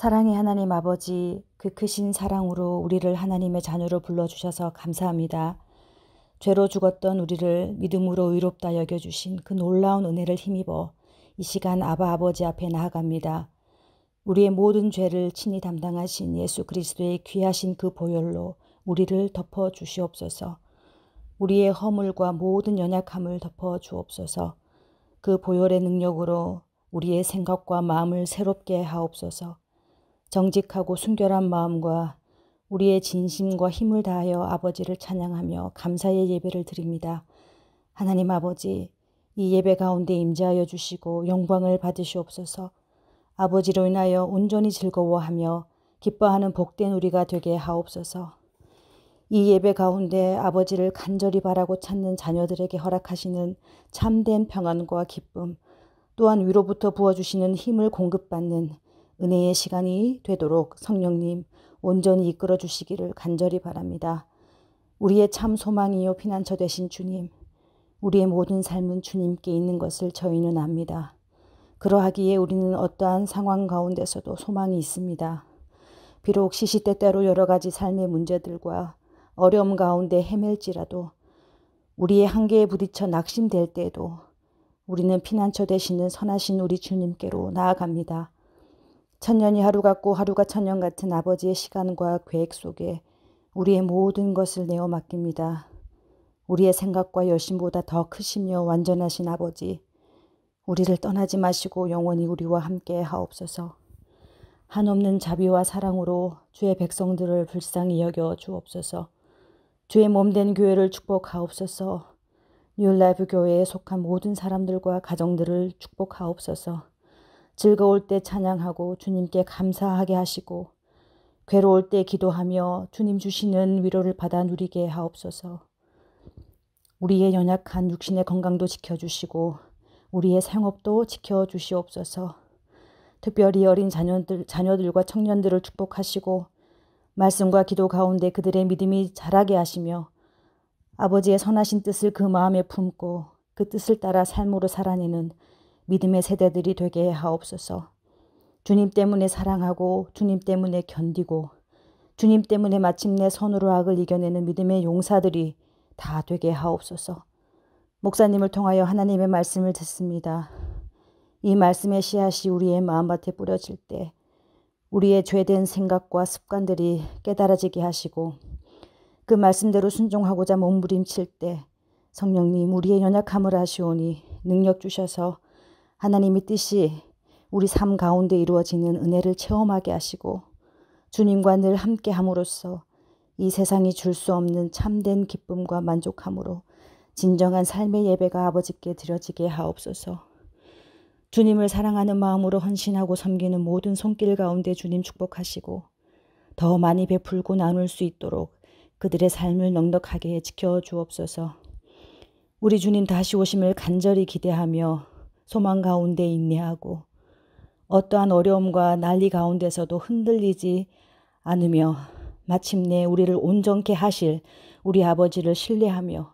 사랑의 하나님 아버지, 그 크신 사랑으로 우리를 하나님의 자녀로 불러주셔서 감사합니다. 죄로 죽었던 우리를 믿음으로 의롭다 여겨주신 그 놀라운 은혜를 힘입어 이 시간 아바 아버지 앞에 나아갑니다. 우리의 모든 죄를 친히 담당하신 예수 그리스도의 귀하신 그 보혈로 우리를 덮어 주시옵소서. 우리의 허물과 모든 연약함을 덮어 주옵소서. 그 보혈의 능력으로 우리의 생각과 마음을 새롭게 하옵소서. 정직하고 순결한 마음과 우리의 진심과 힘을 다하여 아버지를 찬양하며 감사의 예배를 드립니다. 하나님 아버지, 이 예배 가운데 임재하여 주시고 영광을 받으시옵소서. 아버지로 인하여 온전히 즐거워하며 기뻐하는 복된 우리가 되게 하옵소서. 이 예배 가운데 아버지를 간절히 바라고 찾는 자녀들에게 허락하시는 참된 평안과 기쁨, 또한 위로부터 부어주시는 힘을 공급받는 은혜의 시간이 되도록 성령님 온전히 이끌어 주시기를 간절히 바랍니다. 우리의 참 소망이요 피난처 되신 주님, 우리의 모든 삶은 주님께 있는 것을 저희는 압니다. 그러하기에 우리는 어떠한 상황 가운데서도 소망이 있습니다. 비록 시시때때로 여러 가지 삶의 문제들과 어려움 가운데 헤맬지라도 우리의 한계에 부딪혀 낙심될 때에도 우리는 피난처 되시는 선하신 우리 주님께로 나아갑니다. 천년이 하루 같고 하루가 천년 같은 아버지의 시간과 계획 속에 우리의 모든 것을 내어 맡깁니다. 우리의 생각과 열심보다 더 크시며 완전하신 아버지, 우리를 떠나지 마시고 영원히 우리와 함께 하옵소서. 한없는 자비와 사랑으로 주의 백성들을 불쌍히 여겨 주옵소서. 주의 몸된 교회를 축복하옵소서. 뉴라이프 교회에 속한 모든 사람들과 가정들을 축복하옵소서. 즐거울 때 찬양하고 주님께 감사하게 하시고 괴로울 때 기도하며 주님 주시는 위로를 받아 누리게 하옵소서. 우리의 연약한 육신의 건강도 지켜주시고 우리의 생업도 지켜주시옵소서. 특별히 어린 자녀들과 청년들을 축복하시고 말씀과 기도 가운데 그들의 믿음이 자라게 하시며 아버지의 선하신 뜻을 그 마음에 품고 그 뜻을 따라 삶으로 살아내는 믿음의 세대들이 되게 하옵소서. 주님 때문에 사랑하고 주님 때문에 견디고 주님 때문에 마침내 선으로 악을 이겨내는 믿음의 용사들이 다 되게 하옵소서. 목사님을 통하여 하나님의 말씀을 듣습니다. 이 말씀의 씨앗이 우리의 마음밭에 뿌려질 때 우리의 죄된 생각과 습관들이 깨달아지게 하시고 그 말씀대로 순종하고자 몸부림칠 때 성령님 우리의 연약함을 아시오니 능력 주셔서 하나님의 뜻이 우리 삶 가운데 이루어지는 은혜를 체험하게 하시고 주님과 늘 함께 함으로써 이 세상이 줄 수 없는 참된 기쁨과 만족함으로 진정한 삶의 예배가 아버지께 드려지게 하옵소서. 주님을 사랑하는 마음으로 헌신하고 섬기는 모든 손길 가운데 주님 축복하시고 더 많이 베풀고 나눌 수 있도록 그들의 삶을 넉넉하게 지켜주옵소서. 우리 주님 다시 오심을 간절히 기대하며 소망 가운데 인내하고 어떠한 어려움과 난리 가운데서도 흔들리지 않으며 마침내 우리를 온전케 하실 우리 아버지를 신뢰하며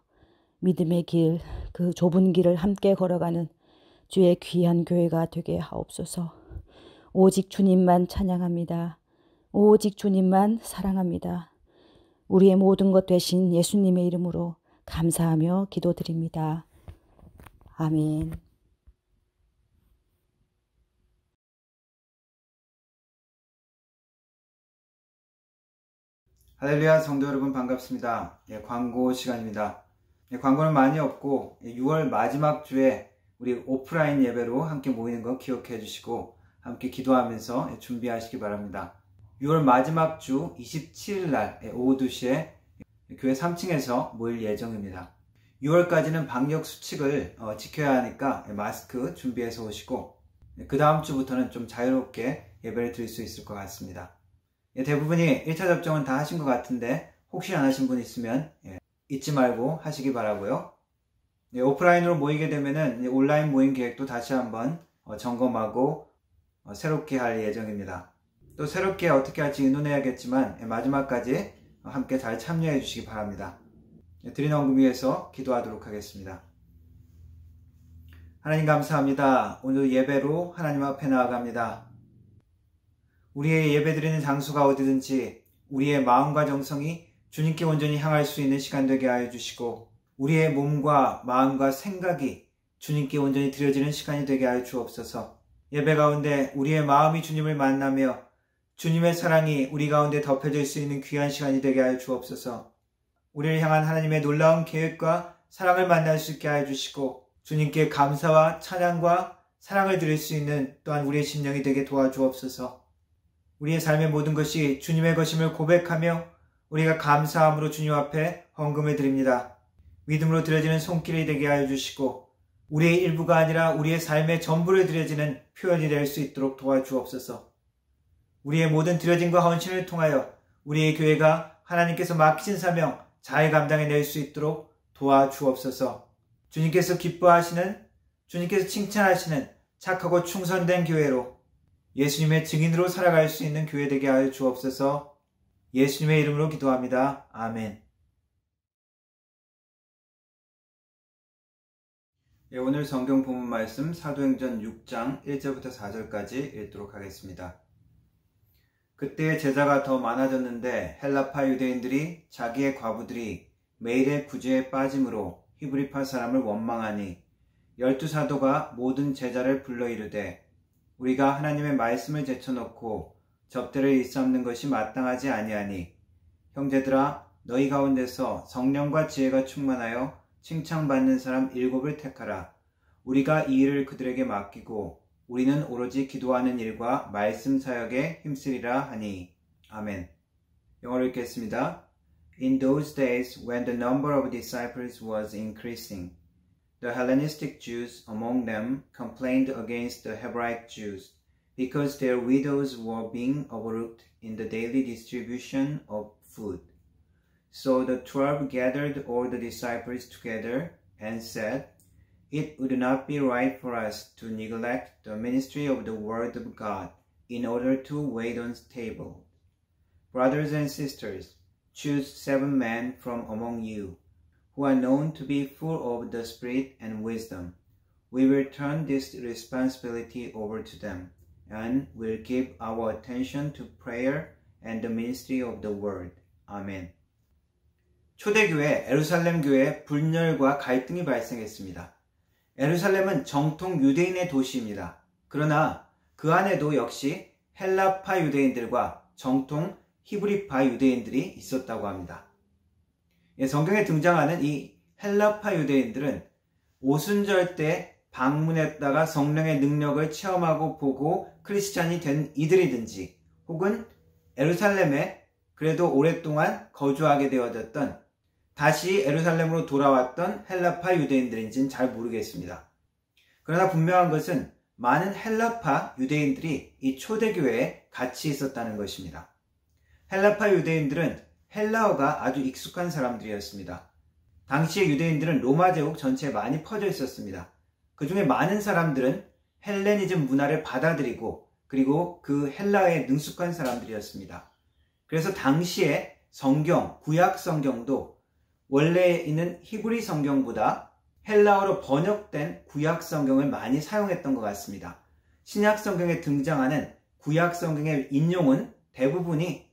믿음의 길, 그 좁은 길을 함께 걸어가는 주의 귀한 교회가 되게 하옵소서. 오직 주님만 찬양합니다. 오직 주님만 사랑합니다. 우리의 모든 것 되신 예수님의 이름으로 감사하며 기도드립니다. 아멘. 할렐루야 성도 여러분 반갑습니다. 광고 시간입니다. 광고는 많이 없고 6월 마지막 주에 우리 오프라인 예배로 함께 모이는 거 기억해 주시고 함께 기도하면서 준비하시기 바랍니다. 6월 마지막 주 27일 날 오후 2시에 교회 3층에서 모일 예정입니다. 6월까지는 방역 수칙을 지켜야 하니까 마스크 준비해서 오시고 그 다음 주부터는 좀 자유롭게 예배를 드릴 수 있을 것 같습니다. 대부분이 1차 접종은 다 하신 것 같은데 혹시 안 하신 분 있으면 잊지 말고 하시기 바라고요. 오프라인으로 모이게 되면은 온라인 모임 계획도 다시 한번 점검하고 새롭게 할 예정입니다. 또 새롭게 어떻게 할지 의논해야겠지만 마지막까지 함께 잘 참여해 주시기 바랍니다. 드린 언금 위해서 기도하도록 하겠습니다. 하나님 감사합니다. 오늘 예배로 하나님 앞에 나아갑니다. 우리의 예배드리는 장소가 어디든지 우리의 마음과 정성이 주님께 온전히 향할 수 있는 시간 되게 하여 주시고 우리의 몸과 마음과 생각이 주님께 온전히 드려지는 시간이 되게 하여 주옵소서. 예배 가운데 우리의 마음이 주님을 만나며 주님의 사랑이 우리 가운데 덮여질 수 있는 귀한 시간이 되게 하여 주옵소서. 우리를 향한 하나님의 놀라운 계획과 사랑을 만날 수 있게 하여 주시고 주님께 감사와 찬양과 사랑을 드릴 수 있는 또한 우리의 심령이 되게 도와주옵소서. 우리의 삶의 모든 것이 주님의 것임을 고백하며 우리가 감사함으로 주님 앞에 헌금을 드립니다. 믿음으로 드려지는 손길이 되게 하여 주시고 우리의 일부가 아니라 우리의 삶의 전부를 드려지는 표현이 될 수 있도록 도와주옵소서. 우리의 모든 드려짐과 헌신을 통하여 우리의 교회가 하나님께서 맡기신 사명 잘 감당해낼 수 있도록 도와주옵소서. 주님께서 기뻐하시는, 주님께서 칭찬하시는 착하고 충성된 교회로 예수님의 증인으로 살아갈 수 있는 교회 되게 하여 주옵소서. 예수님의 이름으로 기도합니다. 아멘. 오늘 성경 본문 말씀 사도행전 6장 1절부터 4절까지 읽도록 하겠습니다. 그때 제자가 더 많아졌는데 헬라파 유대인들이 자기의 과부들이 매일의 구제에 빠짐으로 히브리파 사람을 원망하니 12사도가 모든 제자를 불러 이르되 우리가 하나님의 말씀을 제쳐놓고 접대를 일삼는 것이 마땅하지 아니하니 형제들아 너희 가운데서 성령과 지혜가 충만하여 칭찬받는 사람 7을 택하라. 우리가 이 일을 그들에게 맡기고 우리는 오로지 기도하는 일과 말씀 사역에 힘쓰리라 하니. 아멘. 영어로 읽겠습니다. In those days when the number of disciples was increasing, the Hellenistic Jews among them complained against the Hebraic Jews because their widows were being overlooked in the daily distribution of food. So the 12 gathered all the disciples together and said, It would not be right for us to neglect the ministry of the Word of God in order to wait on table. Brothers and sisters, choose 7 men from among you, who are known to be full of the Spirit and wisdom. We will turn this responsibility over to them, and will give our attention to prayer and the ministry of the Word. Amen. 초대교회 예루살렘 교회에 분열과 갈등이 발생했습니다. 예루살렘은 정통 유대인의 도시입니다. 그러나 그 안에도 역시 헬라파 유대인들과 정통 히브리파 유대인들이 있었다고 합니다. 성경에 등장하는 이 헬라파 유대인들은 오순절 때 방문했다가 성령의 능력을 체험하고 보고 크리스찬이 된 이들이든지 혹은 예루살렘에 그래도 오랫동안 거주하게 되어졌던 다시 예루살렘으로 돌아왔던 헬라파 유대인들인지는 잘 모르겠습니다. 그러나 분명한 것은 많은 헬라파 유대인들이 이 초대교회에 같이 있었다는 것입니다. 헬라파 유대인들은 헬라어가 아주 익숙한 사람들이었습니다. 당시의 유대인들은 로마 제국 전체에 많이 퍼져 있었습니다. 그 중에 많은 사람들은 헬레니즘 문화를 받아들이고 그리고 그 헬라어에 능숙한 사람들이었습니다. 그래서 당시에 성경, 구약 성경도 원래 있는 히브리 성경보다 헬라어로 번역된 구약 성경을 많이 사용했던 것 같습니다. 신약 성경에 등장하는 구약 성경의 인용은 대부분이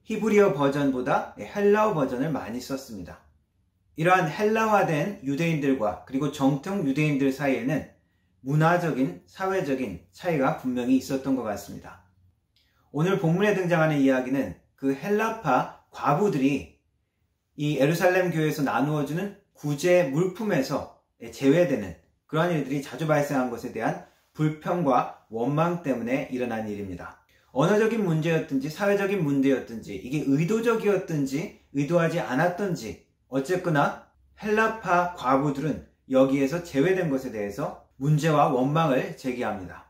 히브리어 버전보다 헬라어 버전을 많이 썼습니다. 이러한 헬라화된 유대인들과 그리고 정통 유대인들 사이에는 문화적인, 사회적인 차이가 분명히 있었던 것 같습니다. 오늘 본문에 등장하는 이야기는 그 헬라파 과부들이 이 예루살렘 교회에서 나누어주는 구제 물품에서 제외되는 그러한 일들이 자주 발생한 것에 대한 불평과 원망 때문에 일어난 일입니다. 언어적인 문제였든지 사회적인 문제였든지 이게 의도적이었든지 의도하지 않았던지 어쨌거나 헬라파 과부들은 여기에서 제외된 것에 대해서 문제와 원망을 제기합니다.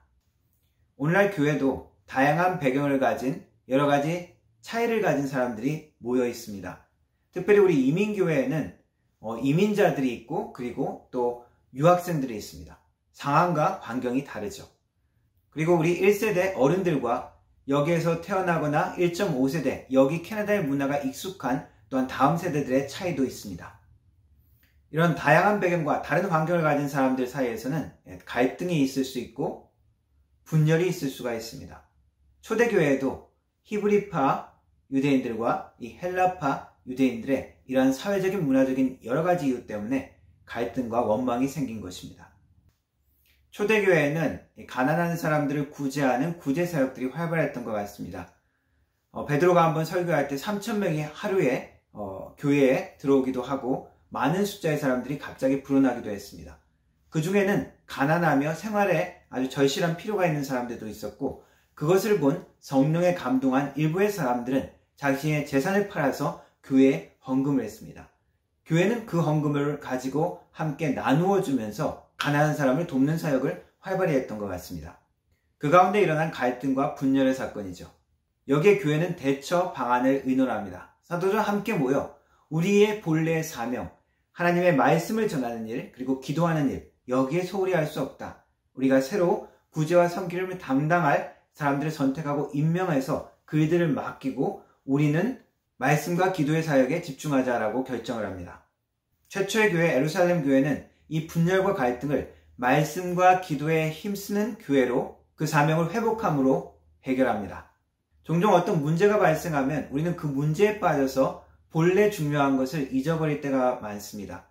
오늘날 교회도 다양한 배경을 가진 여러 가지 차이를 가진 사람들이 모여 있습니다. 특별히 우리 이민교회에는 이민자들이 있고 그리고 또 유학생들이 있습니다. 상황과 환경이 다르죠. 그리고 우리 1세대 어른들과 여기에서 태어나거나 1.5세대 여기 캐나다의 문화가 익숙한 또한 다음 세대들의 차이도 있습니다. 이런 다양한 배경과 다른 환경을 가진 사람들 사이에서는 갈등이 있을 수 있고 분열이 있을 수가 있습니다. 초대교회에도 히브리파 유대인들과 이 헬라파 유대인들의 이러한 사회적인 문화적인 여러 가지 이유 때문에 갈등과 원망이 생긴 것입니다. 초대교회에는 가난한 사람들을 구제하는 구제사역들이 활발했던 것 같습니다. 베드로가 한번 설교할 때 3,000명이 하루에 교회에 들어오기도 하고 많은 숫자의 사람들이 갑자기 불어나기도 했습니다. 그 중에는 가난하며 생활에 아주 절실한 필요가 있는 사람들도 있었고 그것을 본 성령에 감동한 일부의 사람들은 자신의 재산을 팔아서 교회에 헌금을 했습니다. 교회는 그 헌금을 가지고 함께 나누어 주면서 가난한 사람을 돕는 사역을 활발히 했던 것 같습니다. 그 가운데 일어난 갈등과 분열의 사건이죠. 여기에 교회는 대처 방안을 의논합니다. 사도들은 함께 모여 우리의 본래의 사명, 하나님의 말씀을 전하는 일, 그리고 기도하는 일, 여기에 소홀히 할 수 없다. 우리가 새로 구제와 섬기를 담당할 사람들을 선택하고 임명해서 그들을 맡기고 우리는 말씀과 기도의 사역에 집중하자라고 결정을 합니다. 최초의 교회 예루살렘 교회는 이 분열과 갈등을 말씀과 기도에 힘쓰는 교회로 그 사명을 회복함으로 해결합니다. 종종 어떤 문제가 발생하면 우리는 그 문제에 빠져서 본래 중요한 것을 잊어버릴 때가 많습니다.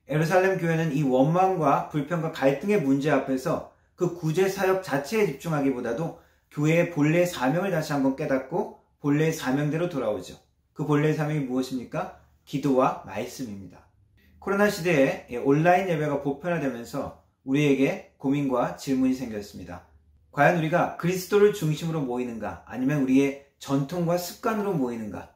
예루살렘 교회는 이 원망과 불평과 갈등의 문제 앞에서 그 구제 사역 자체에 집중하기보다도 교회의 본래의 사명을 다시 한번 깨닫고 본래의 사명대로 돌아오죠. 그 본래의 사명이 무엇입니까? 기도와 말씀입니다. 코로나 시대에 온라인 예배가 보편화되면서 우리에게 고민과 질문이 생겼습니다. 과연 우리가 그리스도를 중심으로 모이는가? 아니면 우리의 전통과 습관으로 모이는가?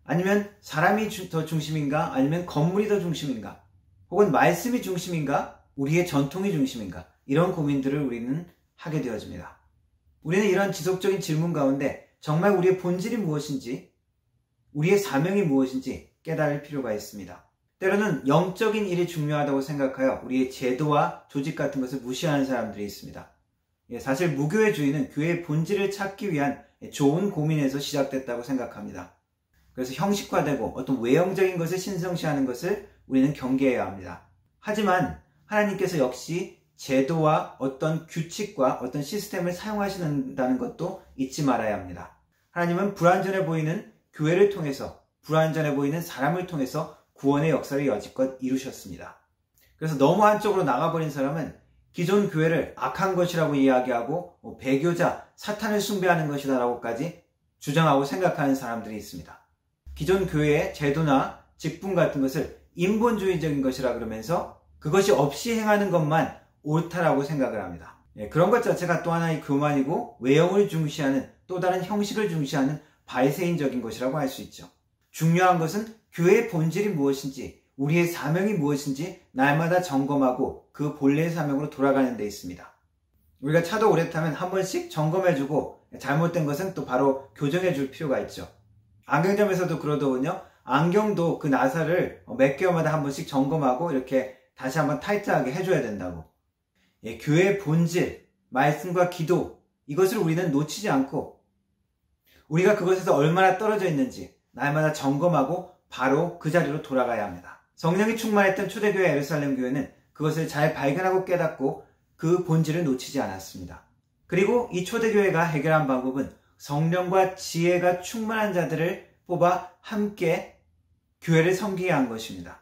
아니면 사람이 더 중심인가? 아니면 건물이 더 중심인가? 혹은 말씀이 중심인가? 우리의 전통이 중심인가? 이런 고민들을 우리는 하게 되어집니다. 우리는 이런 지속적인 질문 가운데 정말 우리의 본질이 무엇인지, 우리의 사명이 무엇인지 깨달을 필요가 있습니다. 때로는 영적인 일이 중요하다고 생각하여 우리의 제도와 조직 같은 것을 무시하는 사람들이 있습니다. 사실 무교회주의는 교회의 본질을 찾기 위한 좋은 고민에서 시작됐다고 생각합니다. 그래서 형식화되고 어떤 외형적인 것을 신성시하는 것을 우리는 경계해야 합니다. 하지만 하나님께서 역시 제도와 어떤 규칙과 어떤 시스템을 사용하신다는 것도 잊지 말아야 합니다. 하나님은 불완전해 보이는 교회를 통해서, 불완전해 보이는 사람을 통해서 구원의 역사를 여지껏 이루셨습니다. 그래서 너무 한쪽으로 나가버린 사람은 기존 교회를 악한 것이라고 이야기하고 배교자, 사탄을 숭배하는 것이다라고까지 주장하고 생각하는 사람들이 있습니다. 기존 교회의 제도나 직분 같은 것을 인본주의적인 것이라 그러면서 그것이 없이 행하는 것만 옳다라고 생각을 합니다. 그런 것 자체가 또 하나의 교만이고 외형을 중시하는 또 다른 형식을 중시하는 바리새인적인 것이라고 할 수 있죠. 중요한 것은 교회의 본질이 무엇인지, 우리의 사명이 무엇인지 날마다 점검하고 그 본래의 사명으로 돌아가는 데 있습니다. 우리가 차도 오래 타면 한 번씩 점검해주고 잘못된 것은 또 바로 교정해줄 필요가 있죠. 안경점에서도 그러더군요. 안경도 그 나사를 몇 개월마다 한 번씩 점검하고 이렇게 다시 한번 타이트하게 해줘야 된다고. 교회의 본질, 말씀과 기도, 이것을 우리는 놓치지 않고 우리가 그것에서 얼마나 떨어져 있는지 날마다 점검하고 바로 그 자리로 돌아가야 합니다. 성령이 충만했던 초대교회 예루살렘 교회는 그것을 잘 발견하고 깨닫고 그 본질을 놓치지 않았습니다. 그리고 이 초대교회가 해결한 방법은 성령과 지혜가 충만한 자들을 뽑아 함께 교회를 섬기게 한 것입니다.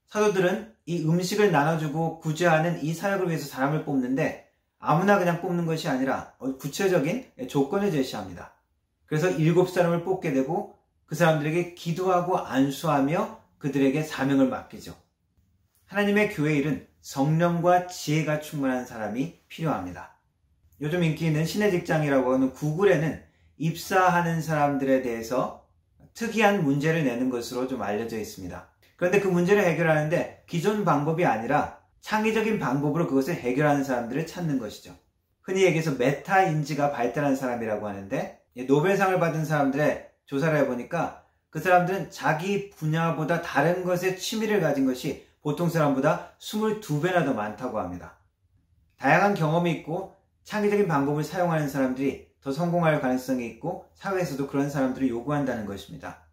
사도들은 이 음식을 나눠주고 구제하는 이 사역을 위해서 사람을 뽑는데 아무나 그냥 뽑는 것이 아니라 구체적인 조건을 제시합니다. 그래서 7사람을 뽑게 되고 그 사람들에게 기도하고 안수하며 그들에게 사명을 맡기죠. 하나님의 교회 일은 성령과 지혜가 충만한 사람이 필요합니다. 요즘 인기 있는 신의 직장이라고 하는 구글에는 입사하는 사람들에 대해서 특이한 문제를 내는 것으로 좀 알려져 있습니다. 그런데 그 문제를 해결하는데 기존 방법이 아니라 창의적인 방법으로 그것을 해결하는 사람들을 찾는 것이죠. 흔히 얘기해서 메타인지가 발달한 사람이라고 하는데 노벨상을 받은 사람들의 조사를 해보니까 그 사람들은 자기 분야보다 다른 것에 취미를 가진 것이 보통 사람보다 22배나 더 많다고 합니다. 다양한 경험이 있고 창의적인 방법을 사용하는 사람들이 더 성공할 가능성이 있고 사회에서도 그런 사람들을 요구한다는 것입니다.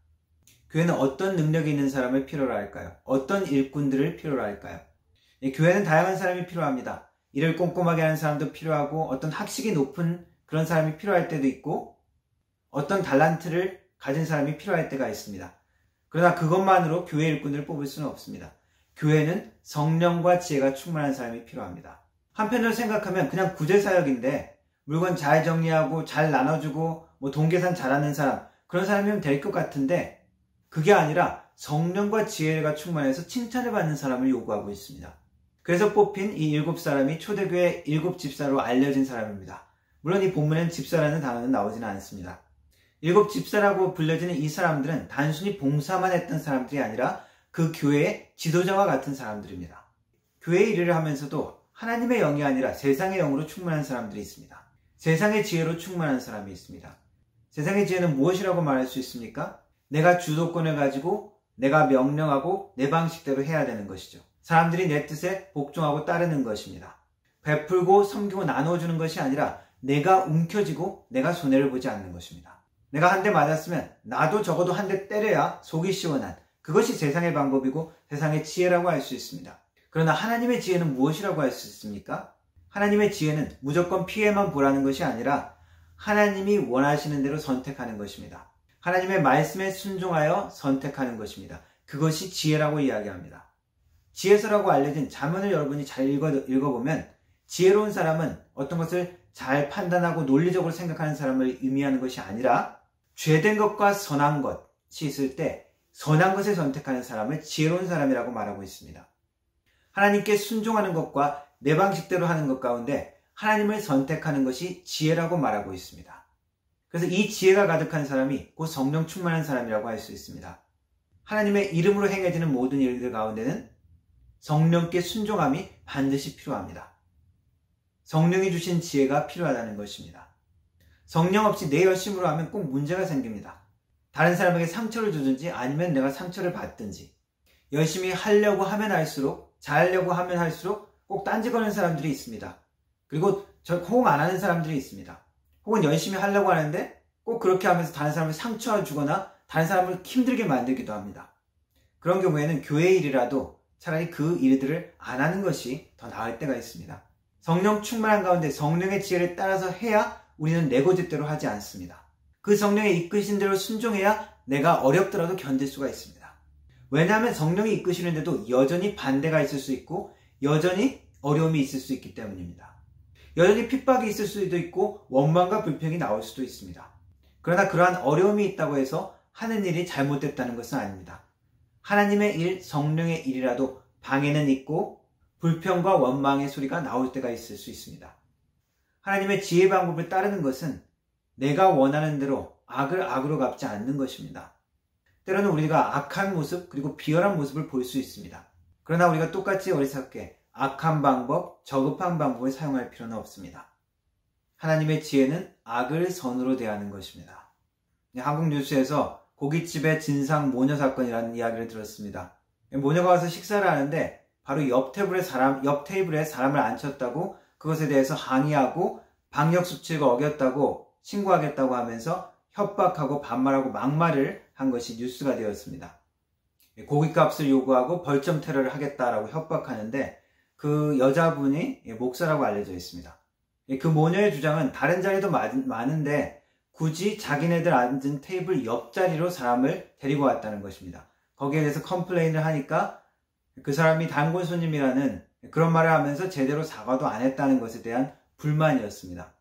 교회는 어떤 능력이 있는 사람을 필요로 할까요? 어떤 일꾼들을 필요로 할까요? 교회는 다양한 사람이 필요합니다. 일을 꼼꼼하게 하는 사람도 필요하고 어떤 학식이 높은 그런 사람이 필요할 때도 있고 어떤 달란트를 가진 사람이 필요할 때가 있습니다. 그러나 그것만으로 교회 일꾼들을 뽑을 수는 없습니다. 교회는 성령과 지혜가 충만한 사람이 필요합니다. 한편으로 생각하면 그냥 구제사역인데 물건 잘 정리하고 잘 나눠주고 동계산 잘하는 사람, 그런 사람이면 될 것 같은데 그게 아니라 성령과 지혜가 충만해서 칭찬을 받는 사람을 요구하고 있습니다. 그래서 뽑힌 이 7사람이 초대교회 7집사로 알려진 사람입니다. 물론 이 본문엔 집사라는 단어는 나오지는 않습니다. 7집사라고 불려지는 이 사람들은 단순히 봉사만 했던 사람들이 아니라 그 교회의 지도자와 같은 사람들입니다. 교회 일을 하면서도 하나님의 영이 아니라 세상의 영으로 충만한 사람들이 있습니다. 세상의 지혜로 충만한 사람이 있습니다. 세상의 지혜는 무엇이라고 말할 수 있습니까? 내가 주도권을 가지고 내가 명령하고 내 방식대로 해야 되는 것이죠. 사람들이 내 뜻에 복종하고 따르는 것입니다. 베풀고 섬기고 나눠주는 것이 아니라 내가 움켜쥐고 내가 손해를 보지 않는 것입니다. 내가 한 대 맞았으면 나도 적어도 한 대 때려야 속이 시원한, 그것이 세상의 방법이고 세상의 지혜라고 할 수 있습니다. 그러나 하나님의 지혜는 무엇이라고 할 수 있습니까? 하나님의 지혜는 무조건 피해만 보라는 것이 아니라 하나님이 원하시는 대로 선택하는 것입니다. 하나님의 말씀에 순종하여 선택하는 것입니다. 그것이 지혜라고 이야기합니다. 지혜서라고 알려진 잠언을 여러분이 잘 읽어보면 지혜로운 사람은 어떤 것을 잘 판단하고 논리적으로 생각하는 사람을 의미하는 것이 아니라 죄된 것과 선한 것이 있을 때 선한 것을 선택하는 사람을 지혜로운 사람이라고 말하고 있습니다. 하나님께 순종하는 것과 내 방식대로 하는 것 가운데 하나님을 선택하는 것이 지혜라고 말하고 있습니다. 그래서 이 지혜가 가득한 사람이 곧 성령 충만한 사람이라고 할 수 있습니다. 하나님의 이름으로 행해지는 모든 일들 가운데는 성령께 순종함이 반드시 필요합니다. 성령이 주신 지혜가 필요하다는 것입니다. 성령 없이 내 열심으로 하면 꼭 문제가 생깁니다. 다른 사람에게 상처를 주든지 아니면 내가 상처를 받든지 열심히 하려고 하면 할수록 잘하려고 하면 할수록 꼭 딴지거리는 사람들이 있습니다. 그리고 호응 안 하는 사람들이 있습니다. 혹은 열심히 하려고 하는데 꼭 그렇게 하면서 다른 사람을 상처를 주거나 다른 사람을 힘들게 만들기도 합니다. 그런 경우에는 교회의 일이라도 차라리 그 일들을 안 하는 것이 더 나을 때가 있습니다. 성령 충만한 가운데 성령의 지혜를 따라서 해야 우리는 내 고집대로 하지 않습니다. 그 성령의 이끄신 대로 순종해야 내가 어렵더라도 견딜 수가 있습니다. 왜냐하면 성령이 이끄시는데도 여전히 반대가 있을 수 있고 여전히 어려움이 있을 수 있기 때문입니다. 여전히 핍박이 있을 수도 있고 원망과 불평이 나올 수도 있습니다. 그러나 그러한 어려움이 있다고 해서 하는 일이 잘못됐다는 것은 아닙니다. 하나님의 일, 성령의 일이라도 방해는 있고 불평과 원망의 소리가 나올 때가 있을 수 있습니다. 하나님의 지혜 방법을 따르는 것은 내가 원하는 대로 악을 악으로 갚지 않는 것입니다. 때로는 우리가 악한 모습 그리고 비열한 모습을 볼 수 있습니다. 그러나 우리가 똑같이 어리석게 악한 방법, 저급한 방법을 사용할 필요는 없습니다. 하나님의 지혜는 악을 선으로 대하는 것입니다. 한국 뉴스에서 고깃집의 진상 모녀 사건이라는 이야기를 들었습니다. 모녀가 와서 식사를 하는데 바로 옆 테이블에 사람을 앉혔다고 그것에 대해서 항의하고 방역수칙을 어겼다고 신고하겠다고 하면서 협박하고 반말하고 막말을 한 것이 뉴스가 되었습니다. 고깃값을 요구하고 벌점 테러를 하겠다라고 협박하는데 그 여자분이 목사라고 알려져 있습니다. 그 모녀의 주장은 다른 자리도 많은데 굳이 자기네들 앉은 테이블 옆자리로 사람을 데리고 왔다는 것입니다. 거기에 대해서 컴플레인을 하니까 그 사람이 단골 손님이라는 그런 말을 하면서 제대로 사과도 안 했다는 것에 대한 불만이었습니다.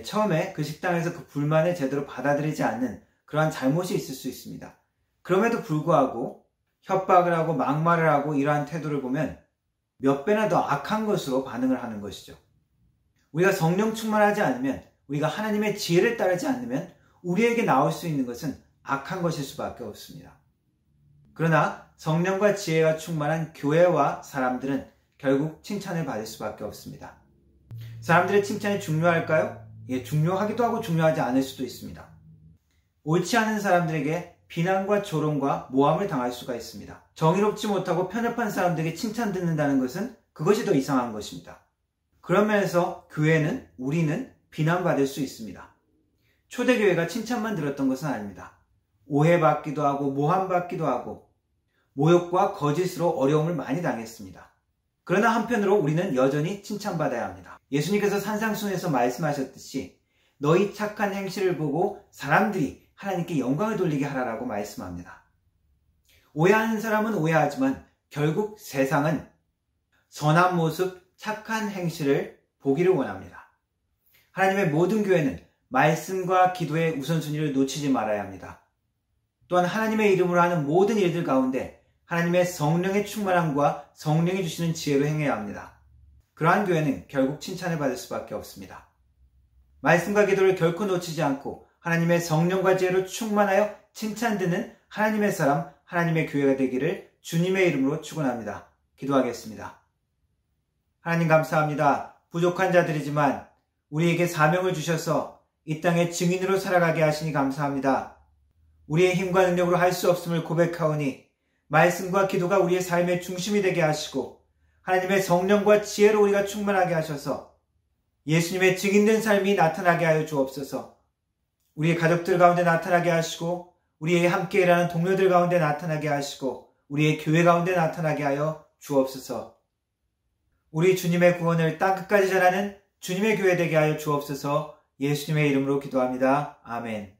처음에 그 식당에서 그 불만을 제대로 받아들이지 않는 그러한 잘못이 있을 수 있습니다. 그럼에도 불구하고 협박을 하고 막말을 하고 이러한 태도를 보면 몇 배나 더 악한 것으로 반응을 하는 것이죠. 우리가 성령 충만하지 않으면, 우리가 하나님의 지혜를 따르지 않으면 우리에게 나올 수 있는 것은 악한 것일 수밖에 없습니다. 그러나 성령과 지혜가 충만한 교회와 사람들은 결국 칭찬을 받을 수밖에 없습니다. 사람들의 칭찬이 중요할까요? 예, 중요하기도 하고 중요하지 않을 수도 있습니다. 옳지 않은 사람들에게 비난과 조롱과 모함을 당할 수가 있습니다. 정의롭지 못하고 편협한 사람들에게 칭찬 듣는다는 것은 그것이 더 이상한 것입니다. 그런 면에서 교회는, 우리는 비난받을 수 있습니다. 초대교회가 칭찬만 들었던 것은 아닙니다. 오해받기도 하고 모함받기도 하고 모욕과 거짓으로 어려움을 많이 당했습니다. 그러나 한편으로 우리는 여전히 칭찬받아야 합니다. 예수님께서 산상순에서 말씀하셨듯이 너희 착한 행실을 보고 사람들이 하나님께 영광을 돌리게 하라라고 말씀합니다. 오해하는 사람은 오해하지만 결국 세상은 선한 모습, 착한 행실을 보기를 원합니다. 하나님의 모든 교회는 말씀과 기도의 우선순위를 놓치지 말아야 합니다. 또한 하나님의 이름으로 하는 모든 일들 가운데 하나님의 성령의 충만함과 성령이 주시는 지혜로 행해야 합니다. 그러한 교회는 결국 칭찬을 받을 수밖에 없습니다. 말씀과 기도를 결코 놓치지 않고 하나님의 성령과 지혜로 충만하여 칭찬드는 하나님의 사람, 하나님의 교회가 되기를 주님의 이름으로 축원합니다. 기도하겠습니다. 하나님 감사합니다. 부족한 자들이지만 우리에게 사명을 주셔서 이 땅에 증인으로 살아가게 하시니 감사합니다. 우리의 힘과 능력으로 할 수 없음을 고백하오니 말씀과 기도가 우리의 삶의 중심이 되게 하시고 하나님의 성령과 지혜로 우리가 충만하게 하셔서 예수님의 증인된 삶이 나타나게 하여 주옵소서. 우리의 가족들 가운데 나타나게 하시고 우리의 함께 일하는 동료들 가운데 나타나게 하시고 우리의 교회 가운데 나타나게 하여 주옵소서. 우리 주님의 구원을 땅끝까지 전하는 주님의 교회 되게 하여 주옵소서. 예수님의 이름으로 기도합니다. 아멘.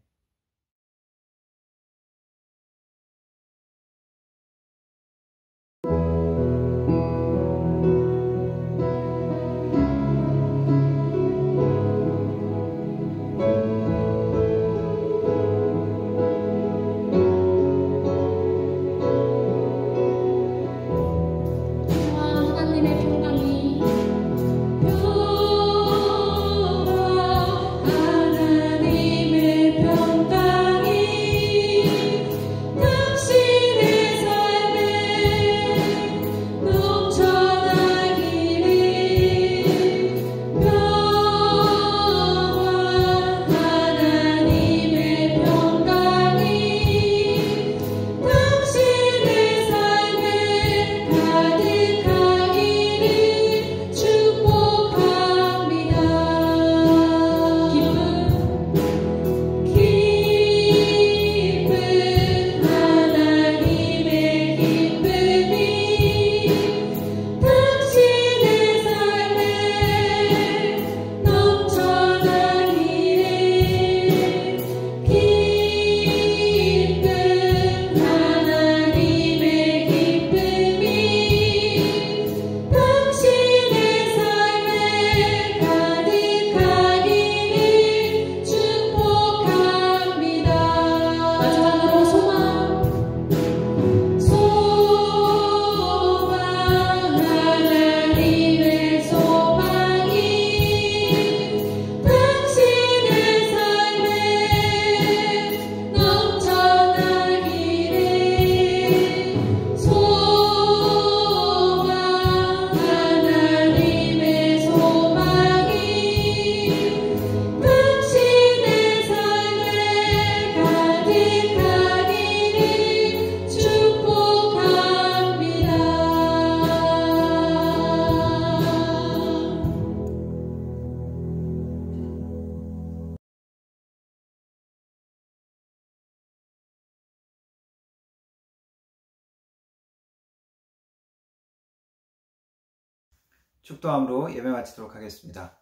축도함으로 예배 마치도록 하겠습니다.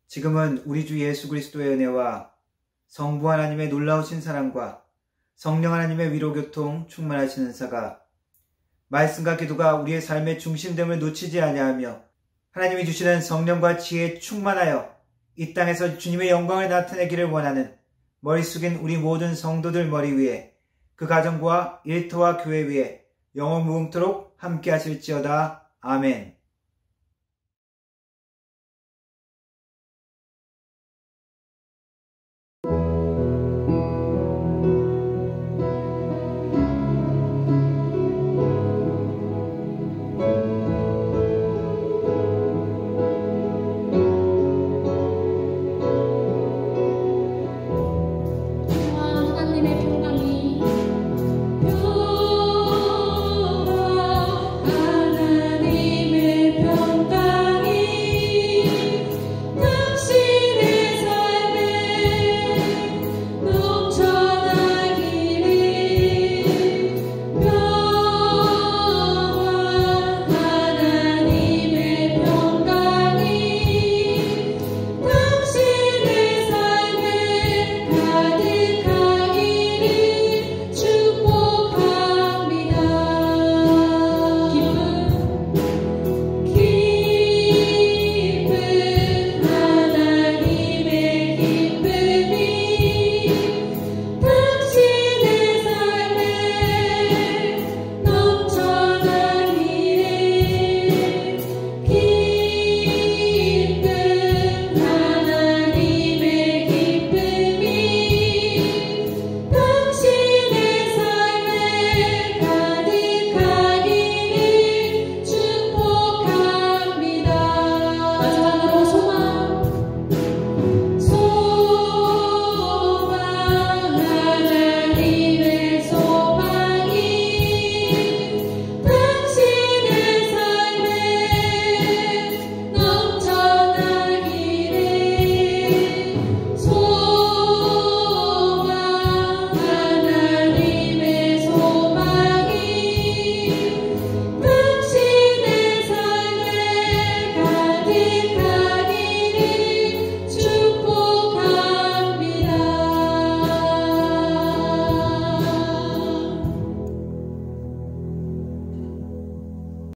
지금은 우리 주 예수 그리스도의 은혜와 성부 하나님의 놀라우신 사랑과 성령 하나님의 위로교통 충만하신 은사가 말씀과 기도가 우리의 삶의 중심됨을 놓치지 아니하며 하나님이 주시는 성령과 지혜에 충만하여 이 땅에서 주님의 영광을 나타내기를 원하는 머리 숙인 우리 모든 성도들 머리 위에 그 가정과 일터와 교회 위에 영원 무궁토록 함께 하실지어다. 아멘.